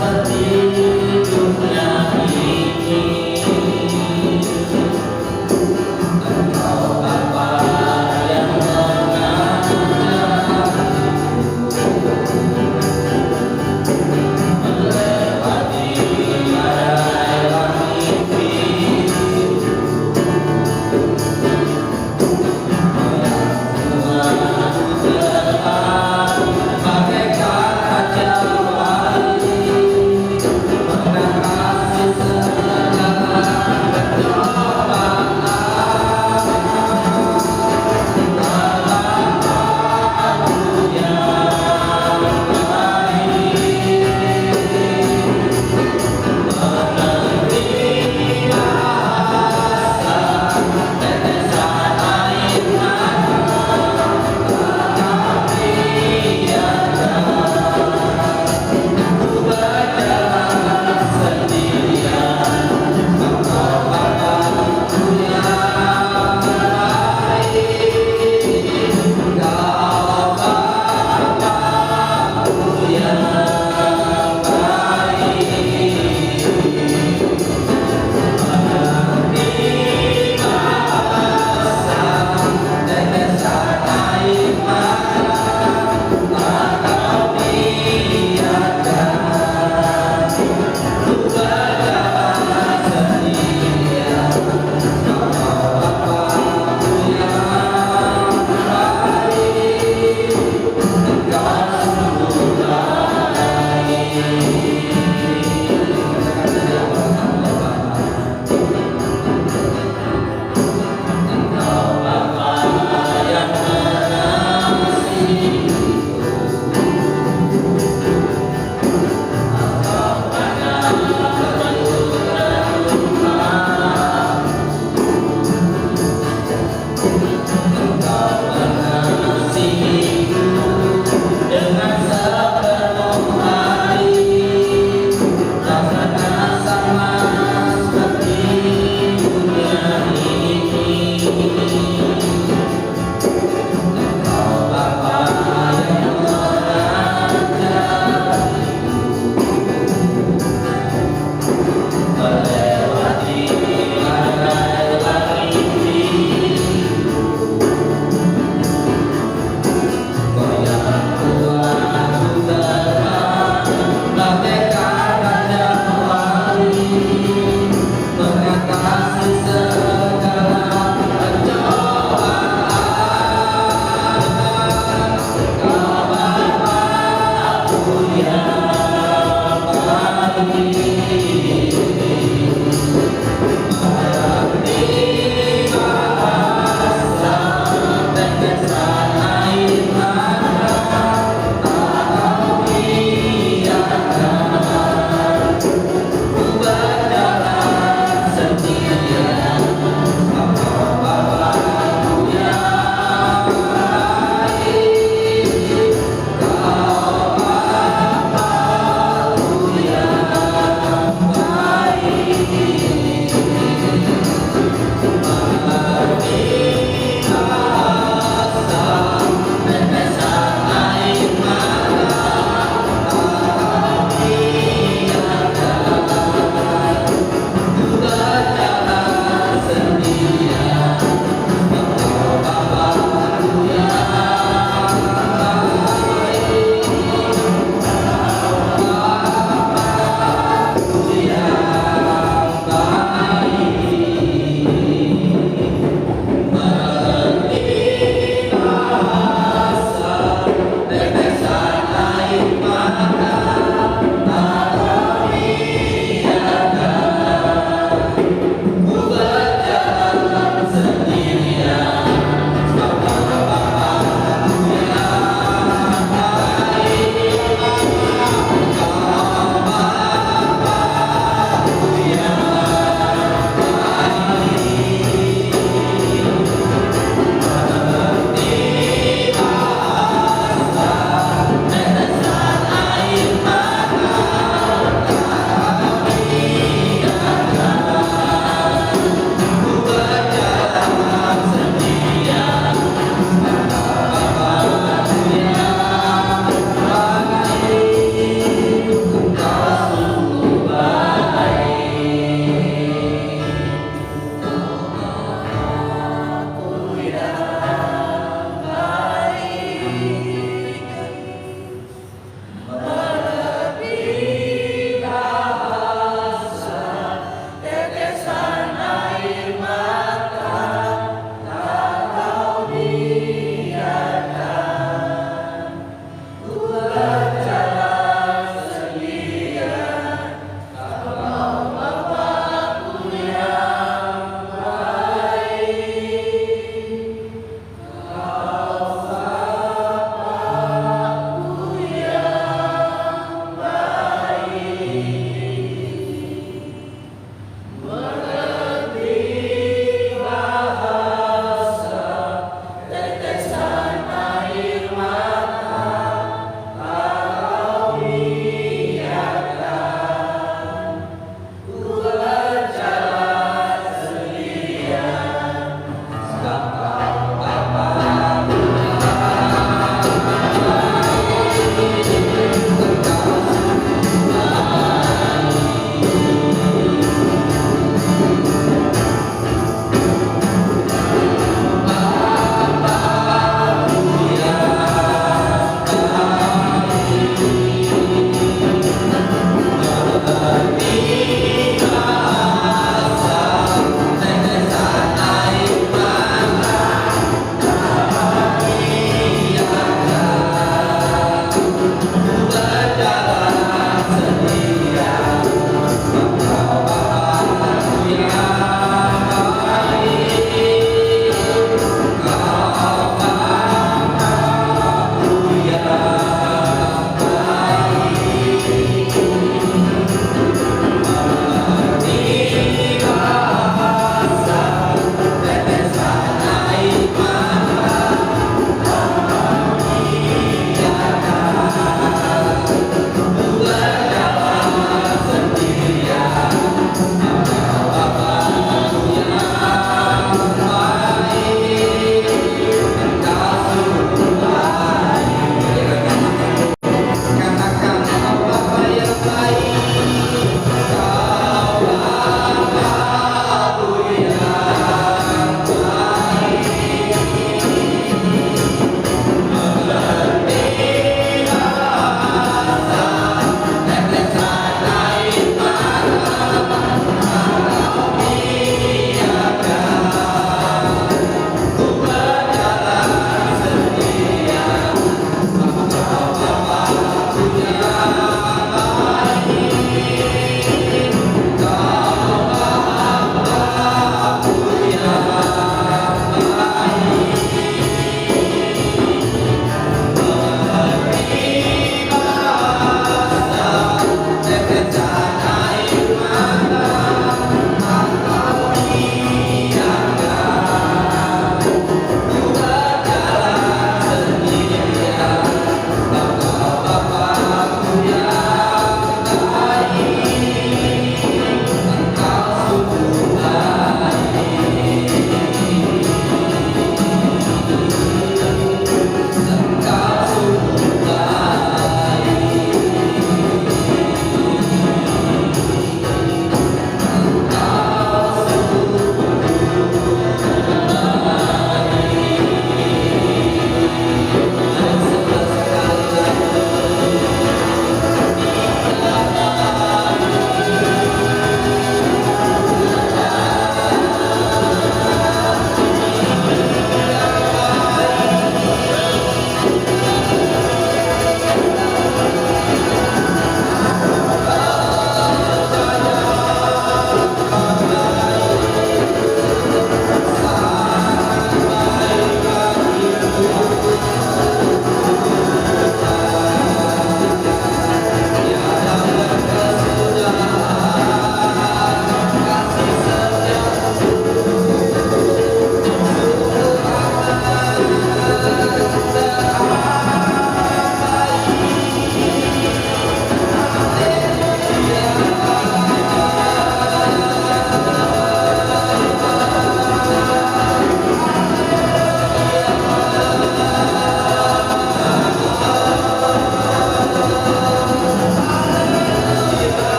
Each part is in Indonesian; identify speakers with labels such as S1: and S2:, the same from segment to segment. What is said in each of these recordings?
S1: Seperti dunia ini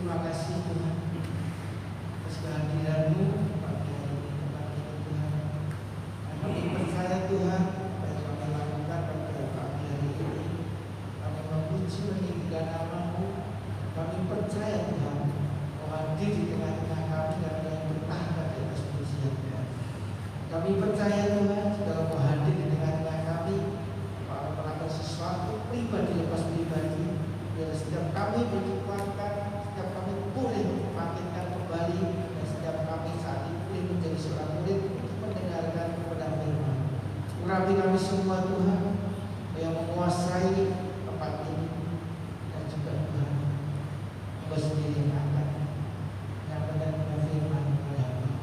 S1: terima kasih Tuhan atas kehadiran-Mu pagi hari ini pagi Tuhan. Kami percaya Tuhan apa yang kami lakukan pada pagi hari ini. Kami memuji meninggikan nama-Mu. Kami percaya Tuhan Kau hadir di tengah-tengah kami dan yang bertahan pada atas manusia Tuhan. Kami percaya Tuhan segala Kau hadir di tengah-tengah kami, para melakukan sesuatu pribadi lepas pribadi. Biar setiap kami berkekuatan, setiap kami boleh membangkitkan kembali, dan setiap kami saat ini boleh menjadi seorang murid untuk mendengarkan kebenaran firman. Urapi kami semua Tuhan yang menguasai tempat ini, dan juga Tuhan Engkau sendiri yang akan menyampaikan kebenaran firman kepada kami.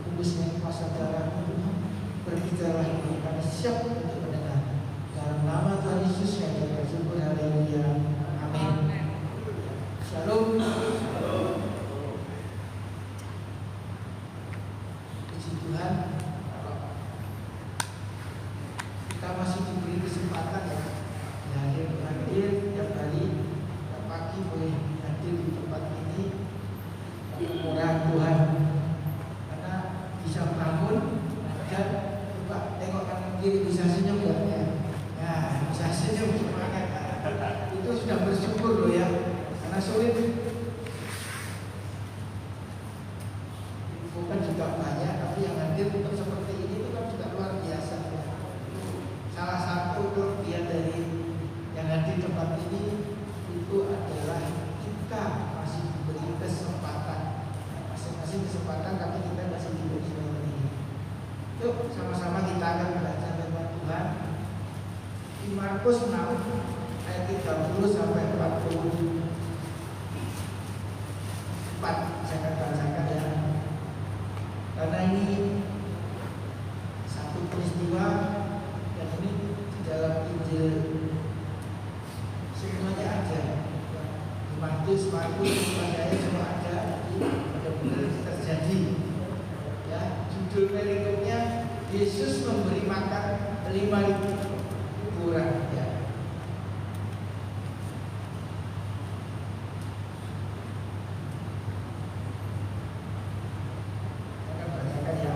S1: Kudusnya kuasa darah-Mu Tuhan, berbicaralah kami siap untuk mendengar. Dalam nama Tuhan Yesus yang kita bersyukur, haleluya, amin. Shalom. Puji Tuhan, kita masih diberi kesempatan ya, hadir tiap hari, tiap pagi boleh hadir di tempat ini. Kemurahan Tuhan, karena bisa bangun dan coba tengok kanan kiri, bisa senyum ya. Nah, bisa senyum semangat. Itu sudah bersyukur loh ya. Karena sulit. Bukan juga banyak, tapi yang hadir untuk seperti ini itu kan juga luar biasa ya. Salah satu kelebihan dari yang hadir tempat ini itu adalah kita masih diberi kesempatan. Masing-masing kesempatan, tapi kita masih diberi seperti ini. Yuk sama-sama kita akan belajar firman Tuhan. Di Markus 6 ayat 30 sampai 44, saya akan bacakan ya. Karena ini satu peristiwa yang ini di dalam Injil semuanya ada. Di Markus saya cuma ada, benar-benar terjadi. Ya, judul perikopnya Yesus memberi makan 5.000 orang ya. Akan bacakan ya.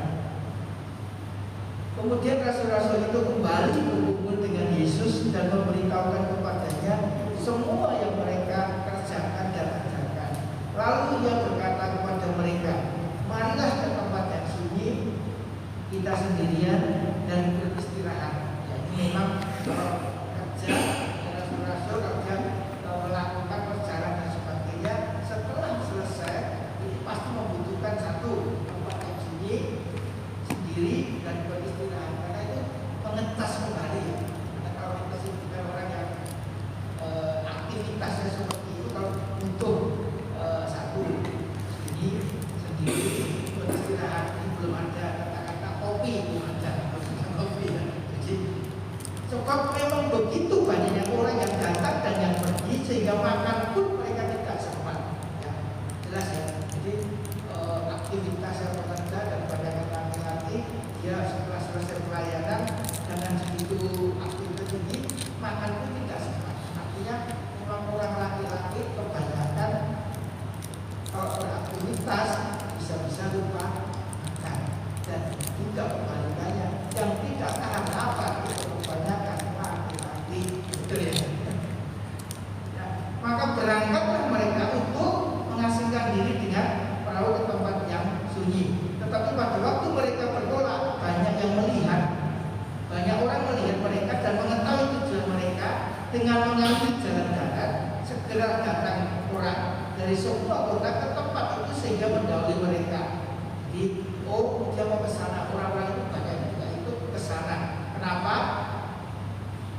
S1: Kemudian rasul-rasul itu kembali berkumpul dengan Yesus dan memberitahukan kepadanya semua yang mereka kerjakan dan ajarkan. Lalu ia berkata kepada mereka, marilah ke tempat yang sunyi, kita sendirian dan beristirahat. Ya, ini memang kalau kerja rasul-rasul kerja melakukan perjalanan dan sebagainya, setelah selesai itu pasti membutuhkan satu tempat yang sunyi sendiri dan beristirahat, karena itu mengetas kembali. Karena kalau kita bukan orang yang aktivitasnya seperti itu, kalau butuh satu sunyi sendiri beristirahat, ini belum ada kata-kata kopi, belum ada kopi ya. Sebab memang begitu banyaknya orang yang datang dan yang pergi, sehingga makan pun mereka tidak sempat. Ya, jelas ya. Jadi aktivitas yang bekerja dan banyak laki-laki, dia setelah selesai pelayanan dengan segitu aktivitas ini, makan pun tidak sempat. Artinya memang orang laki-laki kebanyakan kalau beraktivitas bisa-bisa lupa makan. Dan juga kebalikannya, yang tidak tahan lapar itu kebanyakan laki-laki, betul ya? Ya, maka berangkatlah mereka untuk mengasingkan diri dengan perahu ke tempat yang sunyi. Tetapi pada waktu mereka bertolak, banyak yang melihat, banyak orang melihat mereka dan mengetahui tujuan mereka. Dengan mengambil jalan darat, segera datang orang dari semua kota ke tempat itu sehingga mendahului mereka. Jadi, oh, dia mau ke sana, orang-orang itu banyak juga ikut ke sana. Kenapa?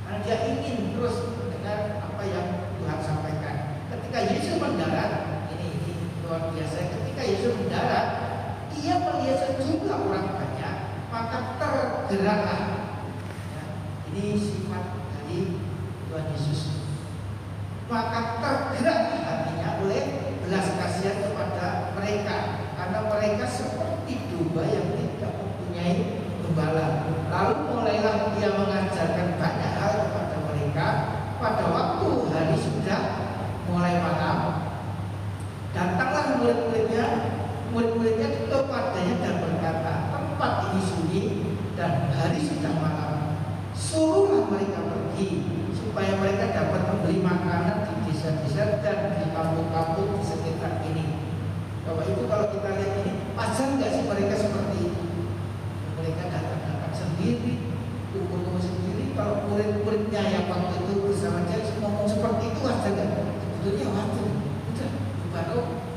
S1: Karena dia ingin terus mendengar apa yang Tuhan sampaikan. Ketika Yesus mendarat, ini luar biasa. Ketika Yesus mendarat, ia melihat sejumlah orang banyak, maka tergeraklah. Ya, ini sifat dari Tuhan Yesus. Maka tergerak hatinya oleh belas kasihan kepada mereka, karena mereka seperti domba yang tidak mempunyai gembala. Lalu mulailah dia mengajarkan banyak hal kepada mereka. Pada waktu hari sudah mulai malam,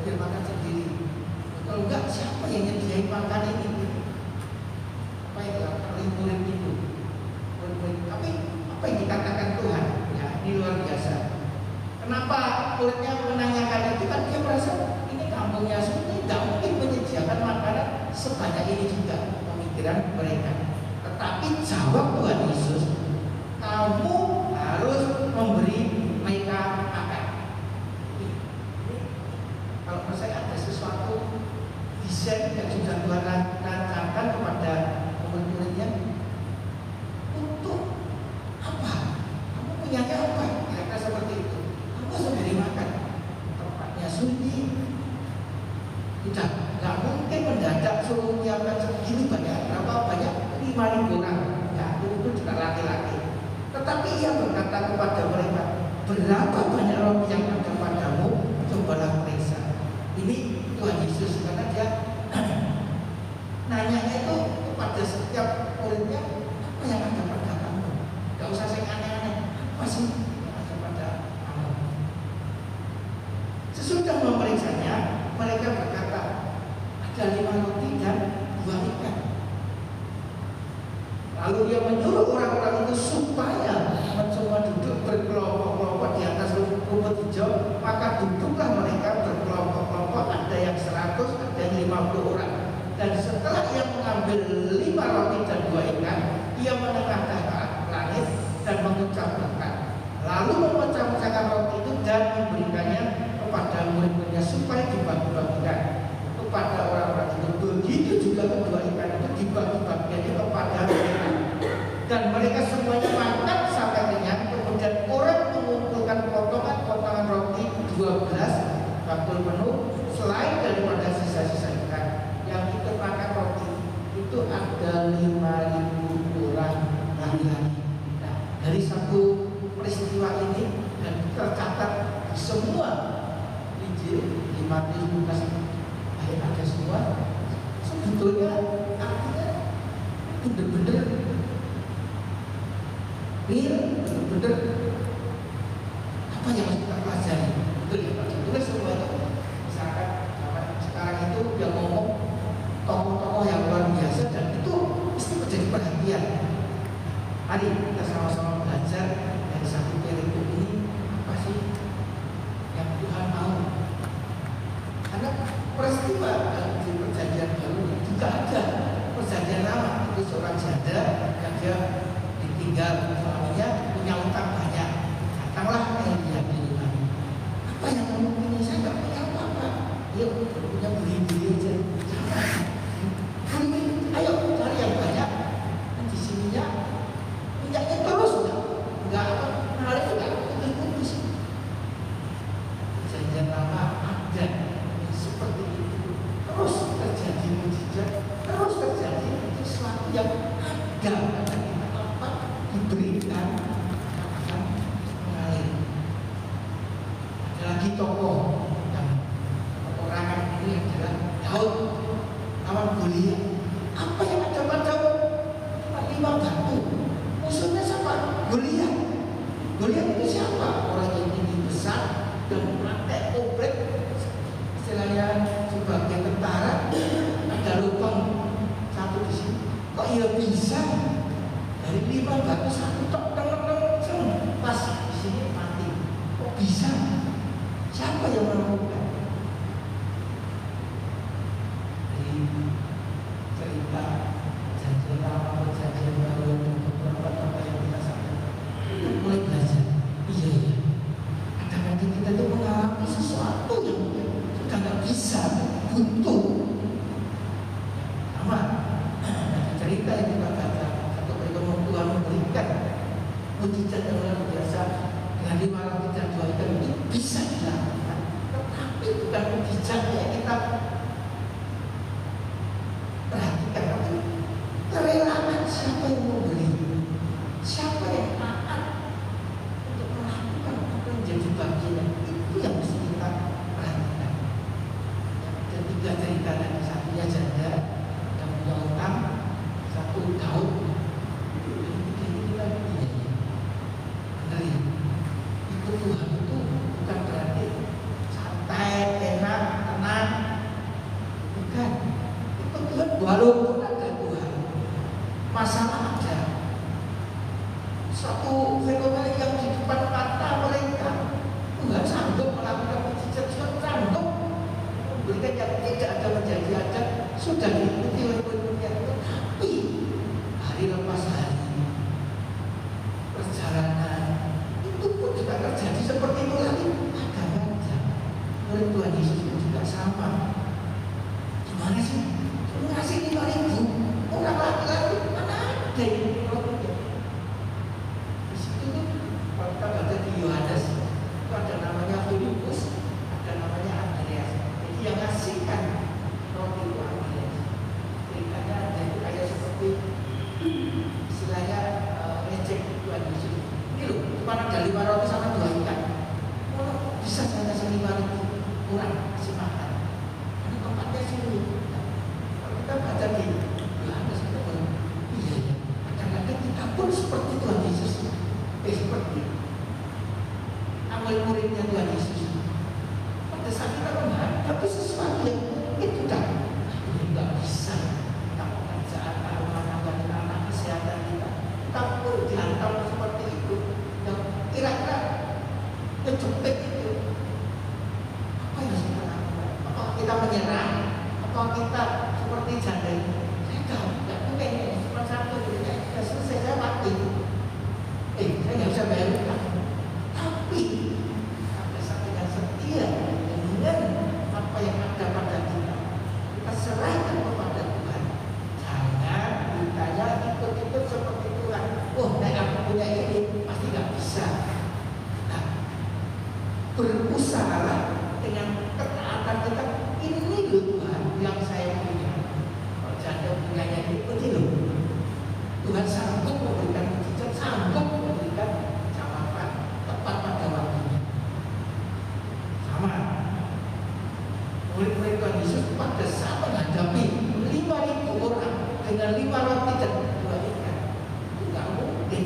S1: biar makan sendiri. Kalau enggak, siapa yang nyediain makan ini? Apa yang dilakukan murid itu? Tapi apa yang dikatakan Tuhan? Ya, ini luar biasa. Kenapa muridnya menanyakan itu? Kan dia merasa ini kampungnya sunyi, tidak mungkin menyediakan makanan sebanyak ini juga, pemikiran mereka. Tetapi jawab Tuhan Yesus, kamu harus memberi mereka makan. Kalau menurut saya ada sesuatu desain yang sudah Tuhan rancangkan kepada murid-muridnya. Untuk apa? Kamu punyanya apa? Kira-kira seperti itu. Kamu harus memberi makan. Tempatnya sunyi. Tidak, nggak mungkin mendadak suruh menyiapkan segini banyak. Berapa banyak? 5.000 orang. Ya, itu juga laki-laki. Tetapi ia berkata kepada mereka, berapa banyak roti yang ada padamu? Cobalah periksa. Ini Tuhan Yesus, karena dia nanyanya itu kepada setiap muridnya, apa yang ada pada kamu? Gak usah saya aneh-aneh, apa sih yang ada pada kamu? Sesudah memeriksanya, mereka berkata, ada 5 roti dan 2 ikan. Lalu dia menyuruh orang-orang itu supaya semua duduk berkelompok-kelompok di atas rumput hijau. Maka duduklah mereka berkelompok-kelompok, ada yang 100, ada yang 50 orang. Dan setelah ia mengambil 5 roti dan 2 ikan, ia menengadahkan ke langit dan mengucap berkat. Lalu memecah-mecahkan roti itu dan memberikannya kepada murid-muridnya supaya dibagi-bagikan kepada orang-orang itu. Begitu juga kedua ikan itu dibagi-bagikannya kepada mereka. Dan mereka semuanya makan sampai kenyang. Kemudian orang mengumpulkan potongan-potongan roti 12 bakul penuh, selain daripada sisa-sisa ikan. Yang ikut makan roti itu ada 5.000 orang laki-laki. Nah, dari satu peristiwa ini dan tercatat di semua Injil, di Matius, Lukas, ada semua. Sebetulnya artinya benar-benar real, benar-benar apa yang harus kita pelajari. Betul ya Pak? Sebetulnya semua itu, misalkan sekarang itu yang ngomong tokoh-tokoh yang luar biasa, dan itu mesti menjadi perhatian. Mari kita sama-sama belajar dari satu perikop ini, apa sih yang Tuhan mau. Karena peristiwa di perjanjian baru juga ada perjanjian lama. Itu seorang janda yang dia ditinggal suaminya, punya utang banyak. Datanglah Elia di rumahnya. Apa yang kamu punya? Saya nggak punya apa-apa. Yuk, punya beli-beli aja. Ayo cari yang banyak. Dan di sininya punyanya terus nggak apa, hal itu nggak putus-putus. Perjanjian lama ada seperti itu, terus terjadi mujizat, terus terjadi sesuatu yang ada apa diberikan akan mengalir. Ada lagi tokoh yang peperangan ini adalah Daud lawan Goliat. Apa yang ada padamu? 5 batu. Musuhnya siapa? Goliat. Goliat itu siapa? Orang yang tinggi besar dan memakai obrek, istilahnya sebagai tentara. Ada lubang satu di sini. Kok ia bisa dari 5 batu satu tok pas di sini mati? Kok bisa? Siapa yang melakukan? Dari cerita perjanjian lama, perjanjian baru, beberapa apa yang kita sampaikan, kita mulai belajar. Iya. Kadang-kadang kita itu mengalami sesuatu yang sudah nggak bisa, buntu. Sama, ada cerita yang kita baca atau perikop Tuhan memberikan mujizat yang luar biasa dengan 5 roti dan 2 ikan itu bisa dilakukan. Tetapi bukan mujizat yang kita perhatikan, tapi kerelaan siapa yang memberi, siapa yang taat untuk melakukan apa yang menjadi bagian, itu yang mesti kita perhatikan. Ada 3 cerita tadi, satunya janda yang punya utang, satu Daud. Ini kita memberikan yang tidak ada menjadi ada, sudah diikuti oleh murid-muridnya. Tapi hari lepas hari perjalanan itu pun juga terjadi seperti itu lagi. Ada aja murid Tuhan Yesus itu juga sama. Gimana sih? Ngasih 5.000 orang laki-laki, mana ada yang di situ tuh, kalau kita baca di Yohanes itu ada namanya Filipus, ada namanya Andreas. Jadi yang ngasihkan roti itu Andreas. Ceritanya ada itu kayak seperti istilahnya ngecek Tuhan Yesus. Ini loh, cuma ada 5 roti sama 2 ikan. Oh, bisa saya kasih 5.000 orang kasih makan. Ini tempatnya sini. Kita baca di Yohanes itu pun, iya ya, kadang-kadang kita pun seperti Tuhan Yesus, seperti murid-muridnya Tuhan Yesus. Pada saat kita menghadapi sesuatu yang itu dah, ini nggak bisa. Kita pekerjaan, rumah tangga kita, anak kesehatan kita pun dihantam seperti itu. Yang kira-kira kejepit itu, apa yang harus kita lakukan? Apa kita menyerah? Apa kita seperti janda ini? Saya nggak mungkin cuma satu, sudah selesai saya mati. Saya nggak bisa bayar utang. Tapi pada saat kita setia dengan apa yang ada pada kita, kita serahkan kepada Tuhan. Jangan ditanya ikut-ikut seperti Tuhan. Oh, aku punya ini pasti nggak bisa. Nah, berusahalah dengan ketaatan kita. Ini loh Tuhan yang saya punya. Kalau janda punyanya ini loh. Tuhan sanggup memberikan mujizat, sanggup memberikan jawaban tepat pada waktunya. Sama. Murid-murid Tuhan Yesus pada saat menghadapi 5.000 orang dengan 5 roti dan 2 ikan, itu nggak mungkin,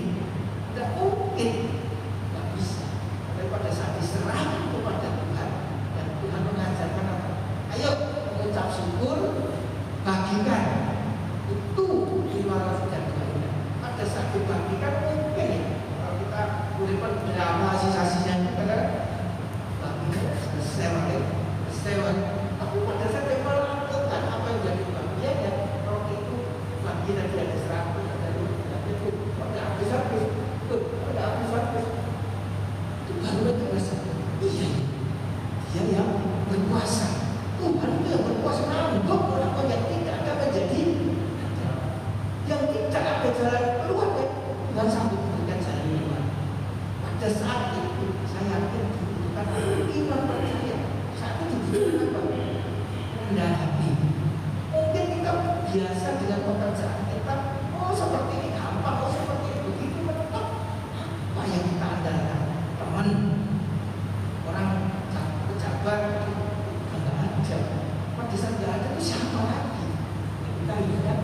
S1: nggak bisa. Tapi pada saat diserahkan kepada Tuhan dan Tuhan mengajarkan apa? Ayo mengucap syukur, bagikan. Itu 5 roti dan 2 ikan. Pada saat dibagikan mungkin ya, kalau kita boleh drama sisa-sisanya itu kan bagian selesai. Tapi pada saat dia melakukan apa yang jadi bagian ya, roti itu bagi tadi ada 100, ada 200, itu pada habis-habis, itu baru kita merasa, iya, dia yang berkuasa. Tuhan itu yang berkuasa, nanggung orang yang tidak ada menjadi, yang tidak ada jalan keluar, Tuhan sanggup memberikan jalan keluar. Pada saat itu saya yakin dibutuhkan iman percaya. Saat itu dibutuhkan apa? Rendah hati. Mungkin kita biasa dengan pekerjaan kita, oh seperti ini gampang, oh seperti ini begitu mentok. Apa yang kita andalkan? Teman, orang pejabat, nggak ada. Pada saat nggak ada itu siapa lagi? Kita lihat.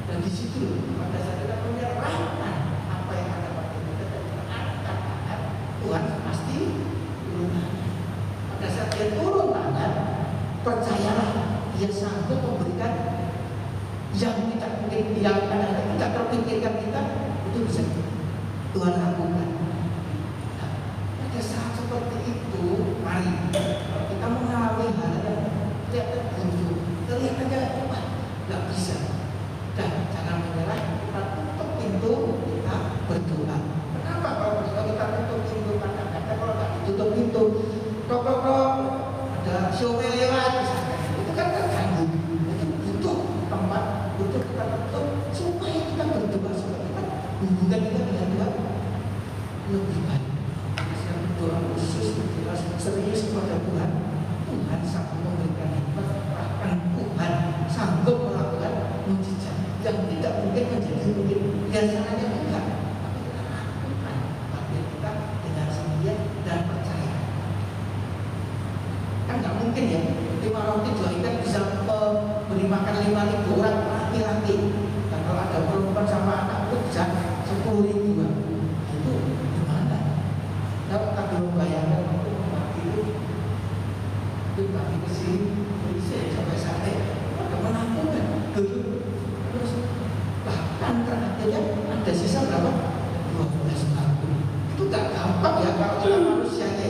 S1: Dan di situ pada saat kita menyerahkan apa yang ada pada kita dan kita angkat, Tuhan pasti turun tangan. Pada saat dia turun tangan, percayalah dia sanggup memberikan yang kita mungkin yang kadang-kadang tidak terpikirkan kita itu bisa Tuhan lakukan. Nah, pada saat seperti itu, mari kalau kita mengalami hal yang kelihatan buntu, kelihatannya wah nggak bisa. Dan jangan menyerah, kita tutup pintu, kita berdoa. Kenapa kalau kita tutup pintu? Kadang-kadang kalau nggak ditutup pintu, tok ada siomel lewat misalnya, itu kan terganggu. Itu butuh tempat, butuh kita tutup supaya kita berdoa, supaya kita hubungan kita dengan Tuhan lebih baik. Saya berdoa khusus, berdoa serius kepada Tuhan. Tuhan sanggup memberikan hikmat, bahkan Tuhan sanggup melakukan mujizat yang tidak mungkin menjadi mungkin. Biasanya enggak, tapi kita lakukan bagian kita dengan sendirian dan percaya. Kan nggak mungkin ya 5 roti 2 ikan bisa memberi makan 5.000 orang laki-laki. Dan kalau ada perempuan sama anak itu bisa 10.000. Itu gimana? Kalau kita belum bayangkan itu bagi ke sini, bisa sampai sampai ada menakutkan dulu. Terus bahkan terakhirnya ada sisa berapa? 12 tahun. Itu gak gampang ya kalau kita manusianya.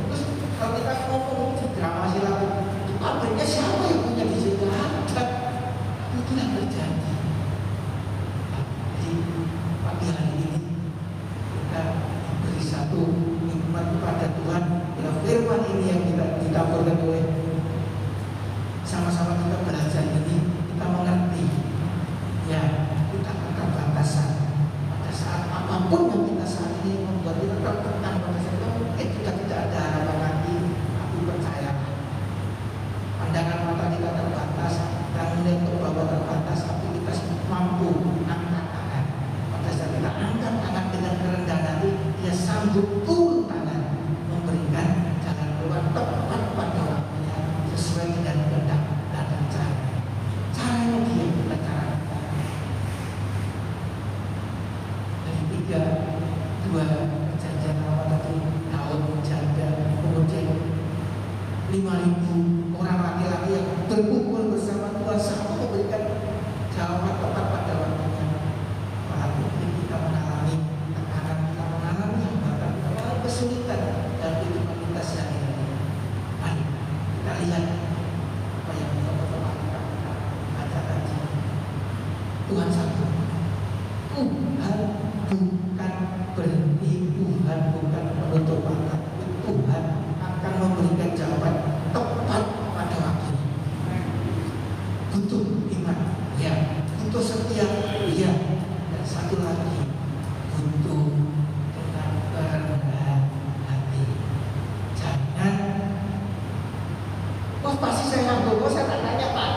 S1: Terus kalau kita ngomong drama silakan 5.000 orang laki-laki yang berkumpul bersama Tuhan sama memberikan jawaban tepat pada waktunya. Walaupun kita mengalami tekanan, kita mengalami hambatan, kita mengalami kesulitan dalam kehidupan kita sehari-hari. Mari kita lihat apa yang teman-teman kita baca tadi. Tuhan satu. Tuhan bukan berhenti, Tuhan bukan menutup mata. Tuhan akan memberikan jawaban tepat pada waktunya. Butuh iman, ya. Butuh setia, ya. Dan satu lagi, butuh dengan kerendahan hati. Jangan, oh pasti saya sanggup, oh saya tak tanya Pak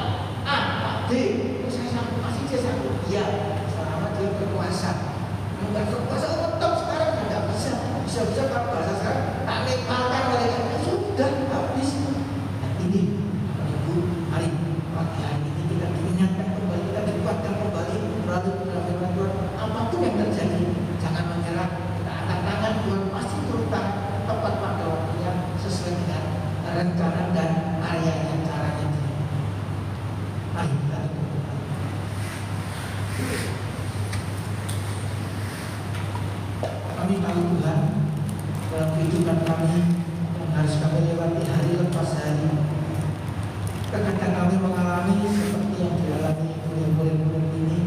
S1: A, Pak B, oh saya sanggup, pasti saya sanggup. Ya, selama dia berkuasa. Enggak berkuasa, oh top sekarang tidak bisa. Bisa-bisa kalau bahasa sekarang tak nepalkan mereka, sudah habis. Nah ini, Ibu, mari pagi hari ini kita diingatkan kembali, kita dikuatkan kembali melalui firman Tuhan. Apapun yang terjadi, jangan menyerah. Kita angkat tangan, Tuhan pasti turun tangan tepat pada waktunya sesuai dengan rencana dan areanya, caranya dia. Mari kita berdoa. Kami tahu Tuhan, dalam kehidupan kami yang harus kami lewati hari lepas hari, terkadang kami mengalami seperti yang dialami oleh murid-murid ini.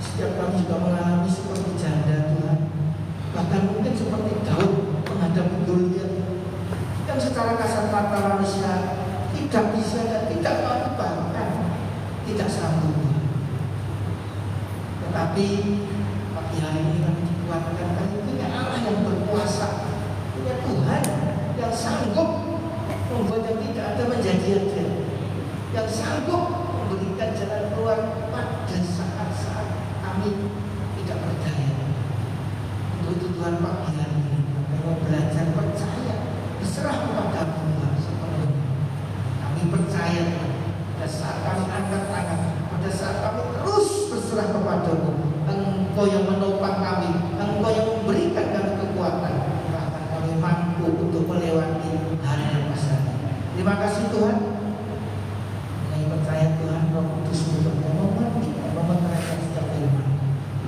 S1: Setiap kami juga mengalami seperti janda Tuhan, bahkan mungkin seperti Daud menghadapi Goliat yang secara kasat mata manusia tidak bisa dan tidak mampu, bahkan tidak sanggup. Tetapi pagi hari ini kami dikuatkan, kami punya Allah yang berkuasa, punya Tuhan yang sanggup membuat yang tidak ada menjadi ada, yang sanggup memberikan jalan keluar pada saat-saat kami tidak berdaya. Untuk itu Tuhan pagi hari ini kami belajar percaya, berserah kepada Tuhan sepenuhnya. Kami percaya Tuhan, pada saat kami angkat tangan, pada saat kami terus berserah kepada-Mu, Engkau yang menopang kami, Engkau yang memberikan kami kekuatan, bahkan kami mampu untuk melewati hari lepas hari. Terima kasih Tuhan. Kami percaya Tuhan, Roh Kudus yang memeteraikan setiap firman.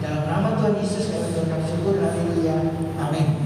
S1: Dalam nama Tuhan Yesus kami berdoa syukur. Haleluya. Amin.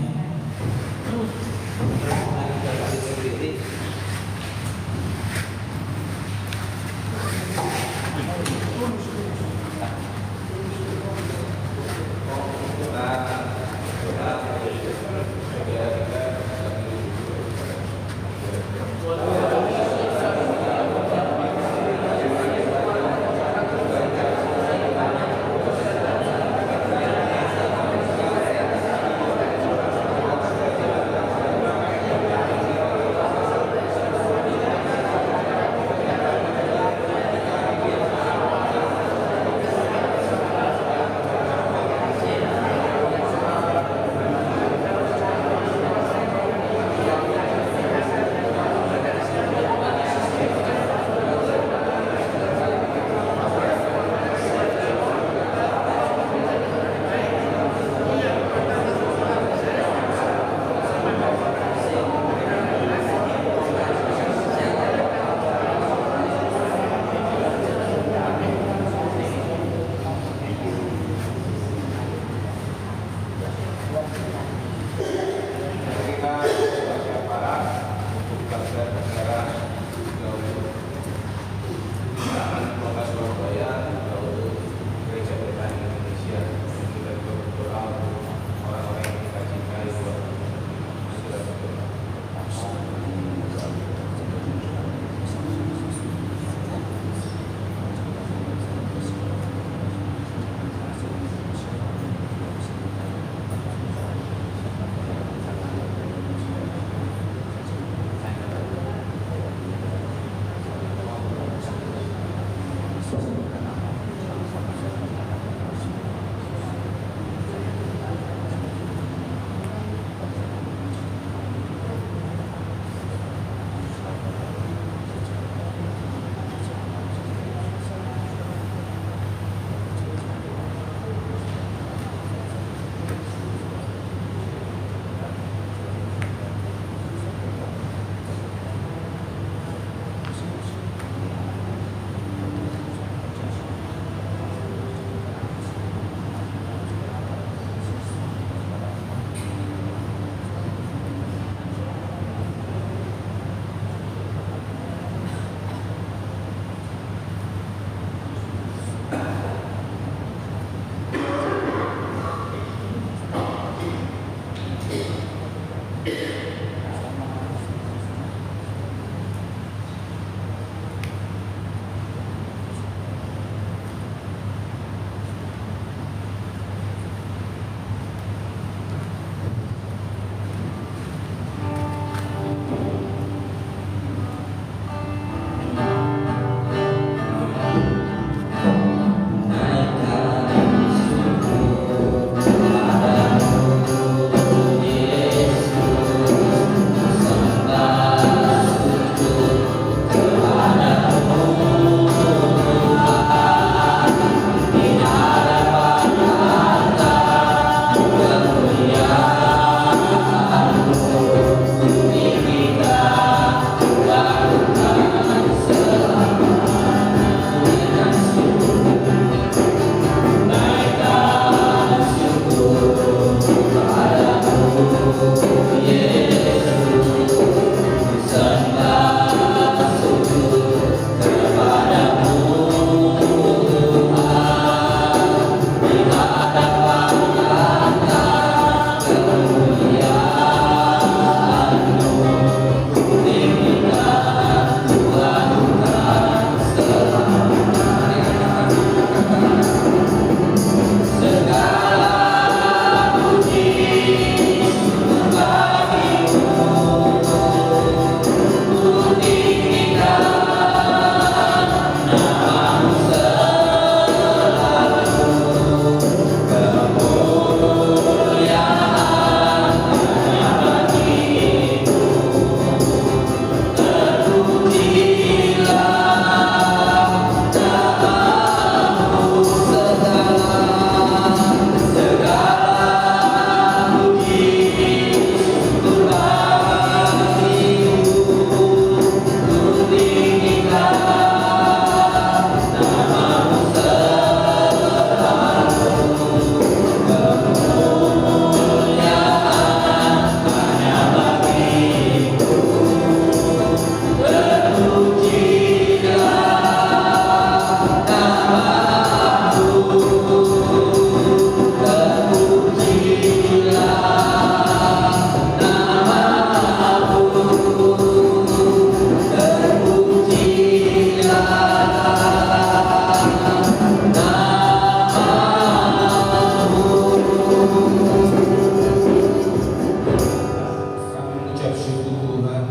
S2: mengucap syukur Tuhan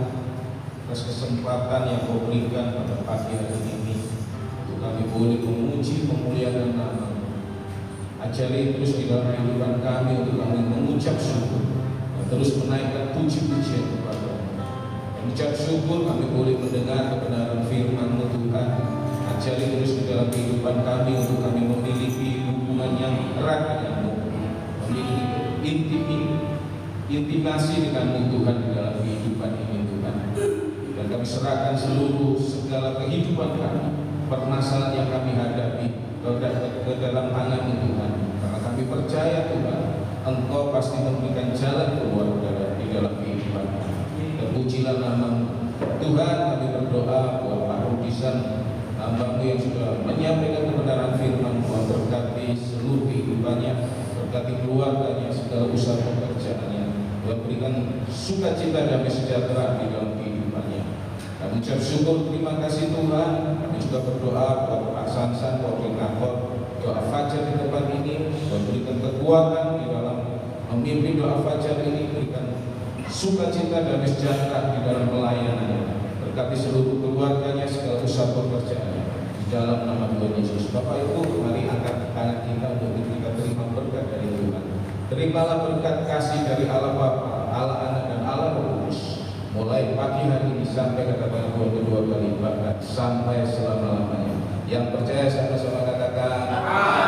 S2: atas kesempatan yang Kau berikan pada pagi hari ini untuk kami boleh memuji memuliakan nama. Ajari terus di dalam kehidupan kami untuk kami mengucap syukur dan terus menaikkan puji-pujian kepada-Mu. Mengucap syukur kami boleh mendengar kebenaran firman-Mu Tuhan. Ajari terus di dalam kehidupan kami untuk kami memiliki hubungan yang erat dengan-Mu, memiliki intimasi dengan-Mu Tuhan di dalam kehidupan ini Tuhan. Dan kami serahkan seluruh segala kehidupan kami, permasalahan yang kami hadapi ke dalam tangan-Mu Tuhan. Karena kami percaya Tuhan, Engkau pasti memberikan jalan keluar di dalam kehidupan kami. Terpujilah nama-Mu Tuhan. Kami berdoa buat Pak Rudisan, hamba-Mu yang sudah menyampaikan kebenaran firman-Mu. Berkati seluruh kehidupannya, berkati keluarganya, segala usaha pekerjaannya. Tuhan berikan sukacita dan sejahtera di dalam kehidupannya. Kami ucap syukur, terima kasih Tuhan. Kami juga berdoa buat Pak Sansan, koordinator doa fajar di tempat ini. Tuhan berikan kekuatan di dalam memimpin doa fajar ini, berikan sukacita dan sejahtera di dalam pelayanannya. Berkati seluruh keluarganya, segala usaha pekerjaannya. Di dalam nama Tuhan Yesus. Bapak Ibu, mari angkat tangan kita untuk kita terima berkat dari Tuhan. Terimalah berkat kasih dari Allah Bapa, Allah Anak dan Allah Roh Kudus, mulai pagi hari ini sampai kedatangan Tuhan kedua kali, bahkan sampai selama-lamanya. Yang percaya sama-sama katakan amin.